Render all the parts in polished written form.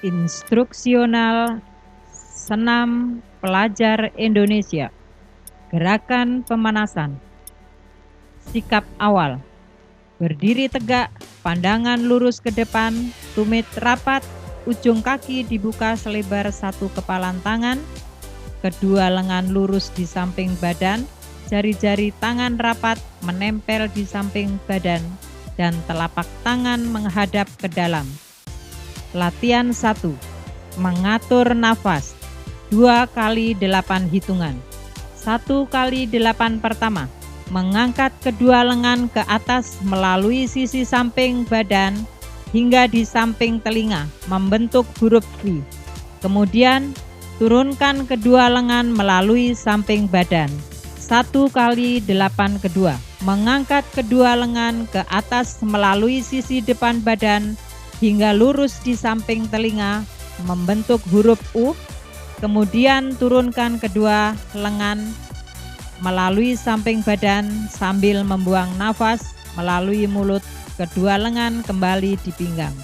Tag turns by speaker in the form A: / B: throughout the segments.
A: Instruksional Senam Pelajar Indonesia. Gerakan pemanasan. Sikap awal. Berdiri tegak, pandangan lurus ke depan, tumit rapat, ujung kaki dibuka selebar satu kepalan tangan, kedua lengan lurus di samping badan, jari-jari tangan rapat menempel di samping badan, dan telapak tangan menghadap ke dalam. Latihan 1. Mengatur nafas 2 kali 8 hitungan. 1 kali 8 pertama, mengangkat kedua lengan ke atas melalui sisi samping badan hingga di samping telinga, membentuk huruf V. Kemudian, turunkan kedua lengan melalui samping badan. 1 kali 8 kedua, mengangkat kedua lengan ke atas melalui sisi depan badan hingga lurus di samping telinga, membentuk huruf U. Kemudian turunkan kedua lengan melalui samping badan sambil membuang nafas melalui mulut, kedua lengan kembali di pinggang.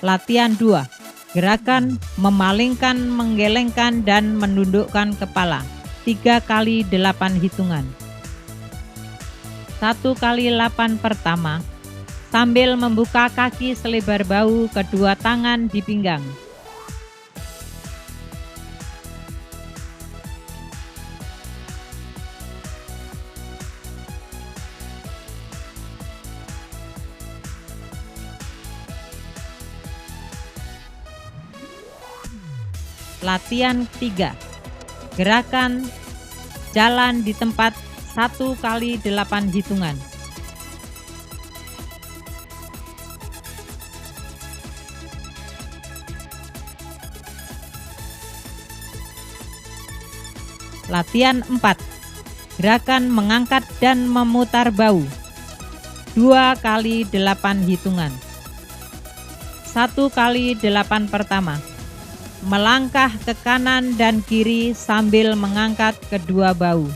A: Latihan 2. Gerakan memalingkan, menggelengkan, dan menundukkan kepala 3 kali 8 hitungan. 1 kali 8 pertama, sambil membuka kaki selebar bahu, kedua tangan di pinggang. Latihan 3. Gerakan jalan di tempat 1 kali 8 hitungan. Latihan 4. Gerakan mengangkat dan memutar bahu 2 kali 8 hitungan. 1 kali 8 pertama, melangkah ke kanan dan kiri sambil mengangkat kedua bahu.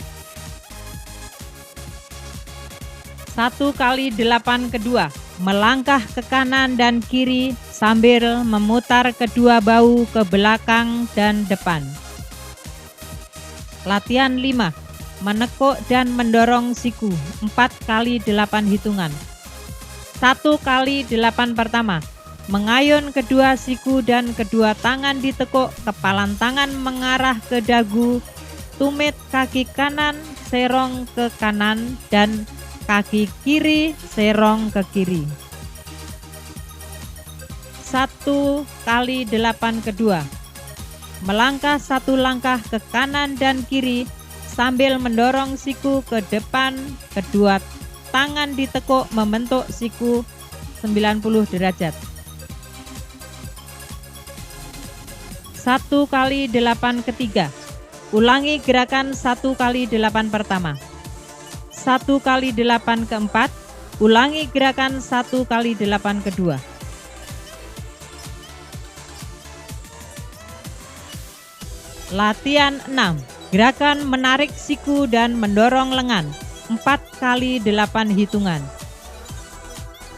A: 1 kali 8 kedua, melangkah ke kanan dan kiri sambil memutar kedua bahu ke belakang dan depan. Latihan 5. Menekuk dan mendorong siku 4 kali 8 hitungan. 1 kali 8 pertama, mengayun kedua siku dan kedua tangan ditekuk, kepalan tangan mengarah ke dagu, tumit kaki kanan serong ke kanan dan kaki kiri serong ke kiri. 1 kali 8 kedua, melangkah 1 langkah ke kanan dan kiri sambil mendorong siku ke depan, kedua tangan ditekuk membentuk siku 90 derajat. 1 kali 8 ketiga, ulangi gerakan 1 kali 8 pertama. 1 kali 8 keempat, ulangi gerakan 1 kali 8 kedua. Latihan 6. Gerakan menarik siku dan mendorong lengan 4 kali 8 hitungan.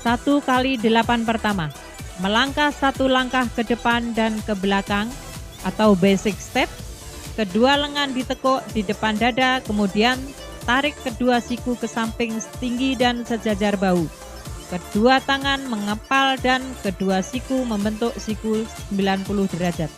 A: 1 kali 8 pertama, melangkah 1 langkah ke depan dan ke belakang atau basic step, kedua lengan ditekuk di depan dada, kemudian tarik kedua siku ke samping tinggi dan sejajar bahu. Kedua tangan mengepal dan kedua siku membentuk siku 90 derajat.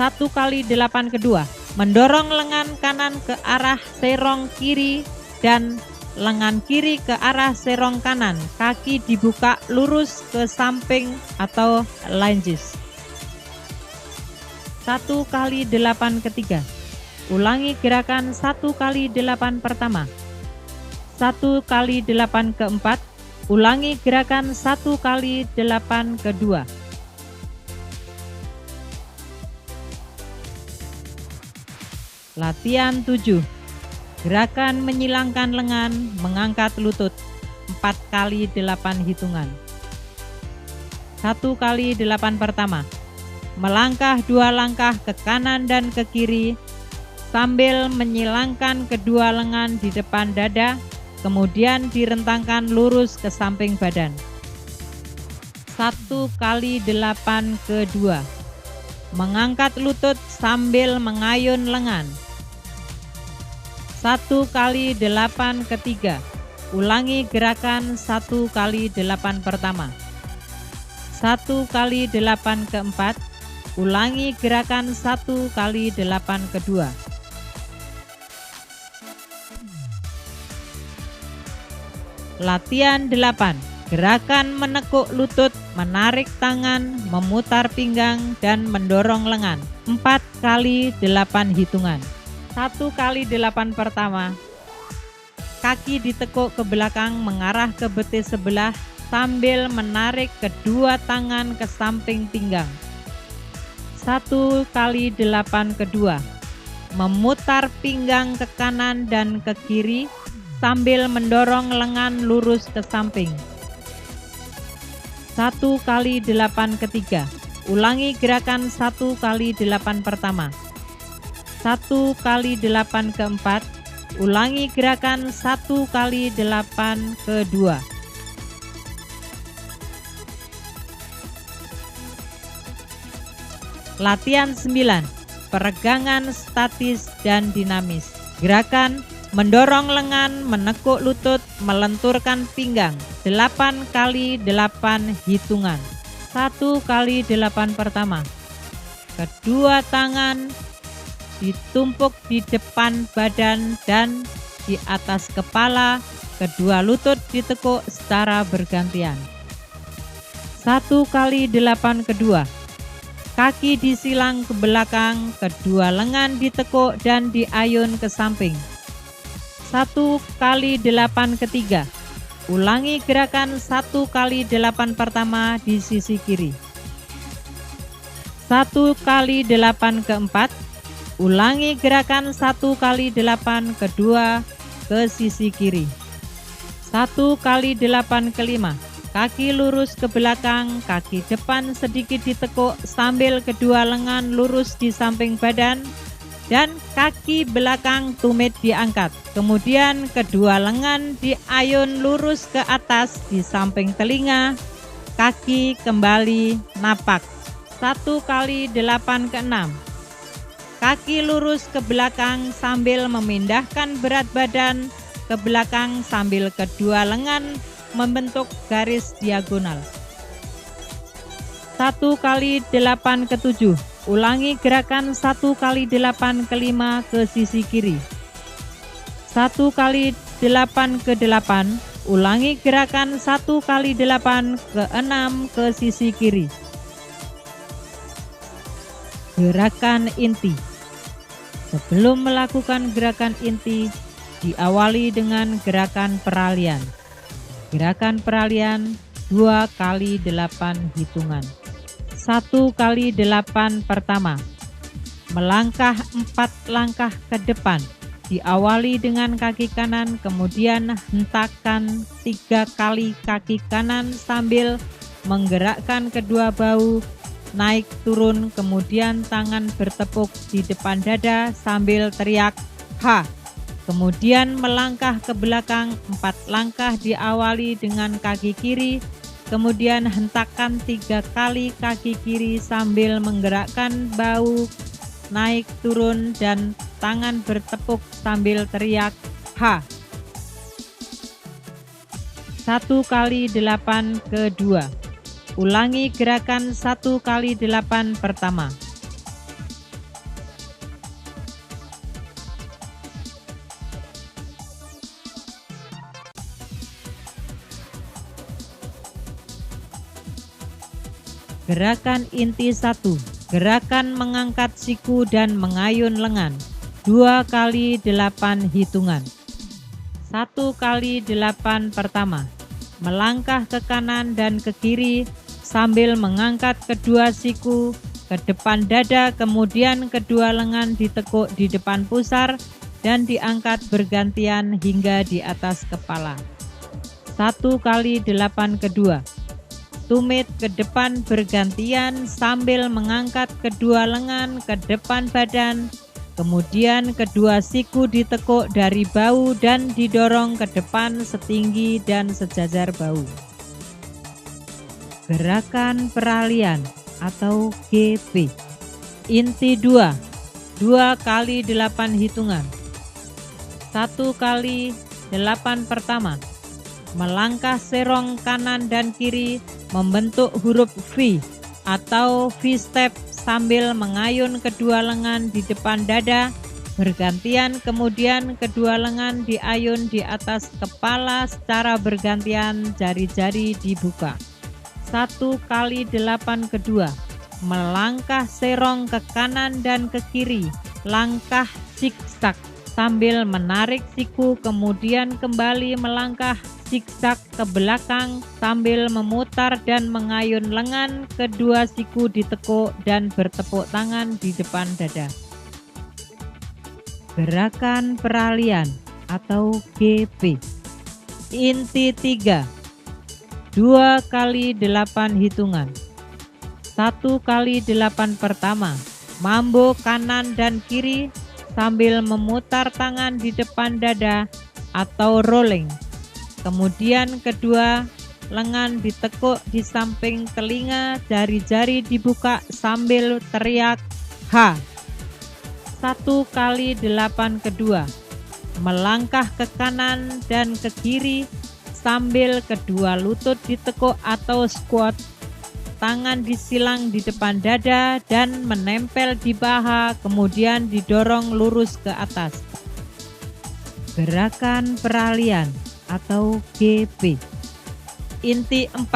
A: 1 kali 8 kedua, mendorong lengan kanan ke arah serong kiri dan lengan kiri ke arah serong kanan, kaki dibuka lurus ke samping atau lunges. 1 kali 8 ketiga, ulangi gerakan 1 kali 8 pertama. 1 kali 8 keempat, ulangi gerakan 1 kali 8 kedua. Latihan 7. Gerakan menyilangkan lengan, mengangkat lutut 4 kali 8 hitungan. 1 kali 8 pertama, melangkah 2 langkah ke kanan dan ke kiri sambil menyilangkan kedua lengan di depan dada, kemudian direntangkan lurus ke samping badan. 1 kali 8 kedua. Mengangkat lutut sambil mengayun lengan. 1 kali 8 ketiga. Ulangi gerakan 1 kali 8 pertama. 1 kali 8 keempat. Ulangi gerakan 1 kali 8 kedua. Latihan 8. Gerakan menekuk lutut, menarik tangan, memutar pinggang, dan mendorong lengan. 4 kali 8 hitungan. 1 kali 8 pertama. Kaki ditekuk ke belakang mengarah ke betis sebelah sambil menarik kedua tangan ke samping pinggang. 1 kali 8 kedua. Memutar pinggang ke kanan dan ke kiri sambil mendorong lengan lurus ke samping. 1 kali 8 ketiga. Ulangi gerakan 1 kali 8 pertama. 1 kali 8 keempat. Ulangi gerakan 1 kali 8 kedua. Latihan 9. Peregangan statis dan dinamis. Gerakan mendorong lengan, menekuk lutut, melenturkan pinggang. 8 kali 8 hitungan. 1 kali 8 pertama. Kedua tangan ditumpuk di depan badan dan di atas kepala. Kedua lutut ditekuk secara bergantian. 1 kali 8 kedua. Kaki disilang ke belakang, kedua lengan ditekuk dan diayun ke samping. 1 kali 8 ketiga. Ulangi gerakan 1 kali 8 pertama di sisi kiri. 1 kali 8 keempat. Ulangi gerakan 1 kali 8 kedua ke sisi kiri. 1 kali 8 kelima. Kaki lurus ke belakang, kaki depan sedikit ditekuk sambil kedua lengan lurus di samping badan dan kaki belakang tumit diangkat. Kemudian kedua lengan diayun lurus ke atas di samping telinga, kaki kembali napak. 1 kali 8 ke 6. Kaki lurus ke belakang sambil memindahkan berat badan ke belakang sambil kedua lengan membentuk garis diagonal. 1 kali 8 ke 7. Ulangi gerakan 1 kali 8 ke 5 ke sisi kiri. 1 kali 8 ke 8. Ulangi gerakan 1 kali 8 ke 6 ke sisi kiri. Gerakan inti. Sebelum melakukan gerakan inti, diawali dengan gerakan peralihan. Gerakan peralihan 2 kali 8 hitungan. 1 kali 8 pertama. Melangkah 4 langkah ke depan. Diawali dengan kaki kanan, kemudian hentakan 3 kali kaki kanan sambil menggerakkan kedua bahu, naik turun, kemudian tangan bertepuk di depan dada sambil teriak ha. Kemudian melangkah ke belakang 4 langkah diawali dengan kaki kiri, kemudian hentakan 3 kali kaki kiri sambil menggerakkan bahu, naik turun dan tangan bertepuk sambil teriak ha. 1 kali 8 kedua. Ulangi gerakan 1 kali 8 pertama. Gerakan inti 1. Gerakan mengangkat siku dan mengayun lengan. 2 kali 8 hitungan. 1 kali 8 pertama. Melangkah ke kanan dan ke kiri sambil mengangkat kedua siku ke depan dada, kemudian kedua lengan ditekuk di depan pusar dan diangkat bergantian hingga di atas kepala. 1 kali 8 kedua. Tumit ke depan bergantian sambil mengangkat kedua lengan ke depan badan, kemudian kedua siku ditekuk dari bahu dan didorong ke depan setinggi dan sejajar bahu. Gerakan peralihan atau GP. Inti 2 kali 8 hitungan. 1 kali 8 pertama, melangkah serong kanan dan kiri membentuk huruf V atau V-step sambil mengayun kedua lengan di depan dada bergantian, kemudian kedua lengan diayun di atas kepala secara bergantian, jari-jari dibuka. 1 kali 8 kedua, melangkah serong ke kanan dan ke kiri, langkah zigzag sambil menarik siku, kemudian kembali melangkah zigzag ke belakang sambil memutar dan mengayun lengan, kedua siku ditekuk dan bertepuk tangan di depan dada. Gerakan peralihan atau GP. Inti 3 2 kali 8 hitungan. 1 kali 8 pertama, mambo kanan dan kiri sambil memutar tangan di depan dada atau rolling. Kemudian kedua lengan ditekuk di samping telinga, jari-jari dibuka sambil teriak H. 1 kali 8 kedua, melangkah ke kanan dan ke kiri sambil kedua lutut ditekuk atau squat, tangan disilang di depan dada dan menempel di paha, kemudian didorong lurus ke atas. Gerakan peralihan atau GP. Inti 4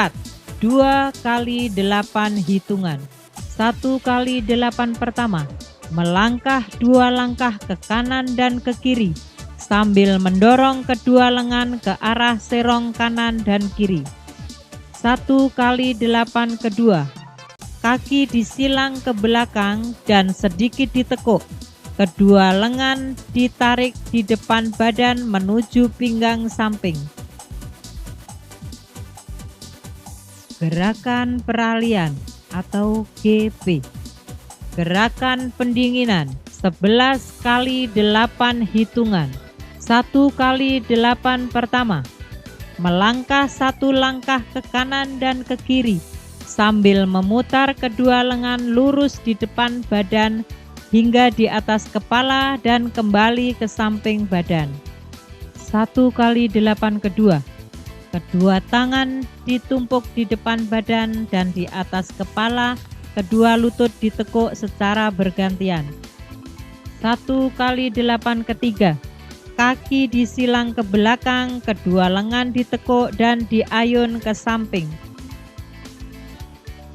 A: 2 kali 8 hitungan. 1 kali 8 pertama, melangkah 2 langkah ke kanan dan ke kiri sambil mendorong kedua lengan ke arah serong kanan dan kiri. 1 kali 8 kedua, kaki disilang ke belakang dan sedikit ditekuk. Kedua lengan ditarik di depan badan menuju pinggang samping. Gerakan peralihan atau GP. Gerakan pendinginan 11 kali 8 hitungan. 1 kali 8 pertama, melangkah 1 langkah ke kanan dan ke kiri sambil memutar kedua lengan lurus di depan badan hingga di atas kepala dan kembali ke samping badan. 1 kali 8 kedua, kedua tangan ditumpuk di depan badan dan di atas kepala, kedua lutut ditekuk secara bergantian. 1 kali 8 ketiga, kaki disilang ke belakang, kedua lengan ditekuk dan diayun ke samping.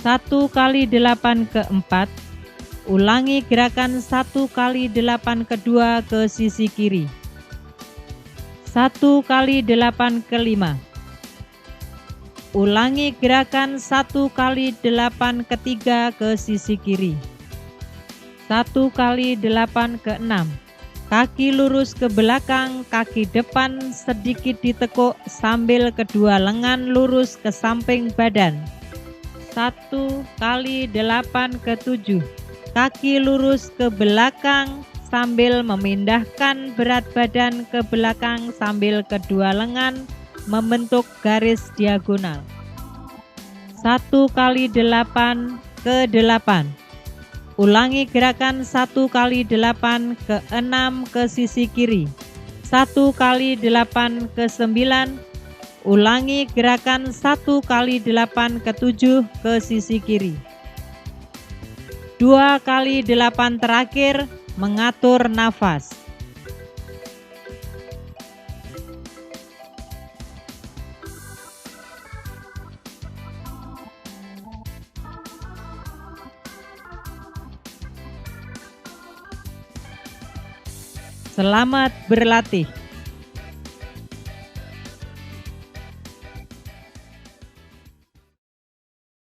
A: 1 kali 8 keempat, ulangi gerakan 1 kali 8 kedua ke sisi kiri. 1 kali 8 kelima, ulangi gerakan 1 kali 8 ketiga ke sisi kiri. 1 kali 8 keenam, kaki lurus ke belakang, kaki depan sedikit ditekuk sambil kedua lengan lurus ke samping badan. 1 kali 8 ketujuh, kaki lurus ke belakang sambil memindahkan berat badan ke belakang sambil kedua lengan membentuk garis diagonal. 1 kali 8 ke 8. Ulangi gerakan 1 kali 8 ke 6 ke sisi kiri. 1 kali 8 ke 9. Ulangi gerakan 1 kali 8 ke 7 ke sisi kiri. 2 kali 8 terakhir, mengatur nafas. Selamat berlatih.